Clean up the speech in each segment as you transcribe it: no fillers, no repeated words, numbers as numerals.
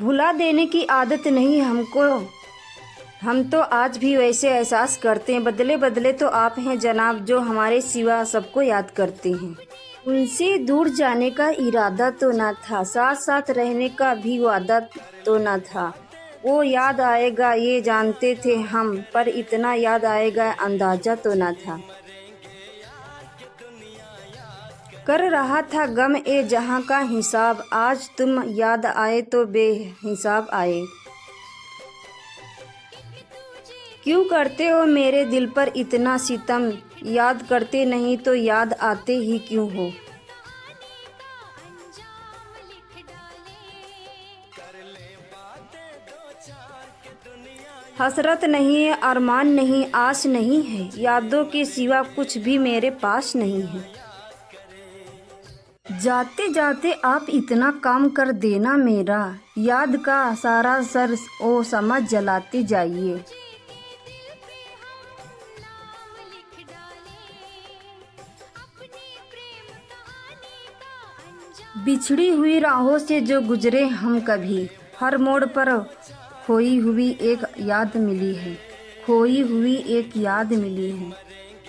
भुला देने की आदत नहीं हमको, हम तो आज भी वैसे एहसास करते हैं। बदले बदले तो आप हैं जनाब, जो हमारे सिवा सबको याद करते हैं। उनसे दूर जाने का इरादा तो ना था, साथ साथ रहने का भी वादा तो ना था। वो याद आएगा ये जानते थे हम, पर इतना याद आएगा अंदाजा तो ना था। कर रहा था गम ए जहां का हिसाब, आज तुम याद आए तो बेहिसाब आए। क्यों करते हो मेरे दिल पर इतना सितम, याद करते नहीं तो याद आते ही क्यों हो। हसरत नहीं है, अरमान नहीं, आस नहीं है, यादों के सिवा कुछ भी मेरे पास नहीं है। जाते जाते आप इतना काम कर देना मेरा, याद का सारा सर ओ समझ जलाते जाइए। बिछड़ी हुई राहों से जो गुजरे हम कभी, हर मोड़ पर खोई हुई एक याद मिली है, खोई हुई एक याद मिली है।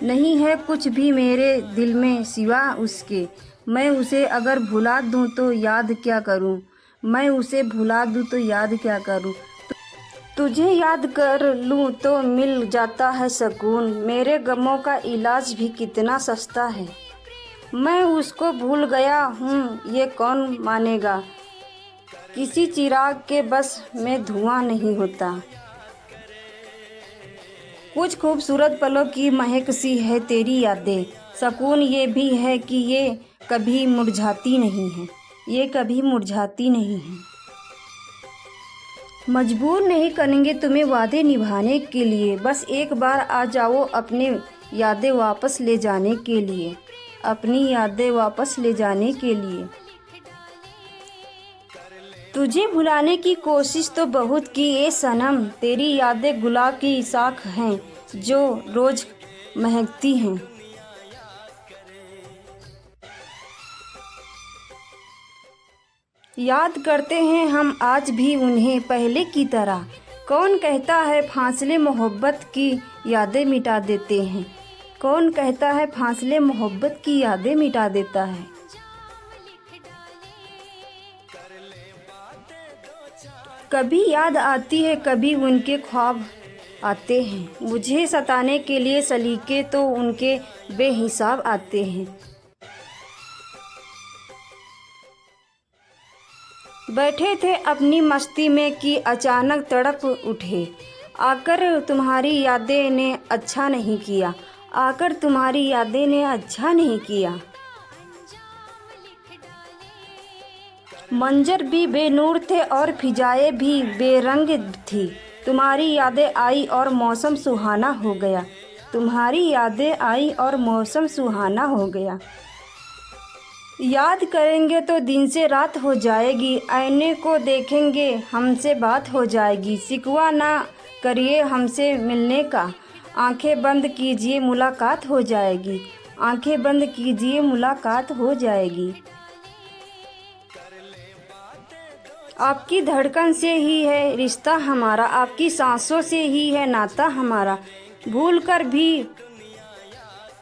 नहीं है कुछ भी मेरे दिल में सिवा उसके, मैं उसे अगर भुला दूं तो याद क्या करूं, मैं उसे भुला दूं तो याद क्या करूं। तुझे याद कर लूं तो मिल जाता है सुकून, मेरे गमों का इलाज भी कितना सस्ता है। मैं उसको भूल गया हूँ ये कौन मानेगा, किसी चिराग के बस में धुआं नहीं होता। कुछ खूबसूरत पलों की महक सी है तेरी यादें, सुकून ये भी है कि ये कभी मुरझाती नहीं है, ये कभी मुरझाती नहीं है। मजबूर नहीं करेंगे तुम्हें वादे निभाने के लिए, बस एक बार आ जाओ अपनी यादें वापस ले जाने के लिए, अपनी यादें वापस ले जाने के लिए। तुझे भुलाने की कोशिश तो बहुत की ए सनम, तेरी यादें गुलाब की शाख हैं जो रोज महकती हैं। याद करते हैं हम आज भी उन्हें पहले की तरह, कौन कहता है फासले मोहब्बत की यादें मिटा देते हैं, कौन कहता है फासले मोहब्बत की यादें मिटा देता है। कभी याद आती है कभी उनके ख्वाब आते हैं, मुझे सताने के लिए सलीके तो उनके बेहिसाब आते हैं। बैठे थे अपनी मस्ती में कि अचानक तड़प उठे, आकर तुम्हारी यादें ने अच्छा नहीं किया, आकर तुम्हारी यादें ने अच्छा नहीं किया। मंजर भी बेनूर थे और फिजाएं भी बेरंग थी, तुम्हारी यादें आई और मौसम सुहाना हो गया, तुम्हारी यादें आई और मौसम सुहाना हो गया। याद करेंगे तो दिन से रात हो जाएगी, आईने को देखेंगे हमसे बात हो जाएगी, शिकवा ना करिए हमसे मिलने का, आंखें बंद कीजिए मुलाकात हो जाएगी, आंखें बंद कीजिए मुलाकात हो जाएगी। आपकी धड़कन से ही है रिश्ता हमारा, आपकी सांसों से ही है नाता हमारा, भूल कर भी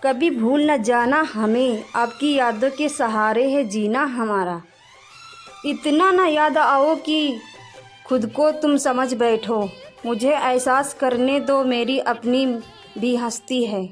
कभी भूल न जाना हमें, आपकी यादों के सहारे है जीना हमारा। इतना ना याद आओ कि खुद को तुम समझ बैठो, मुझे एहसास करने दो मेरी अपनी भी हस्ती है।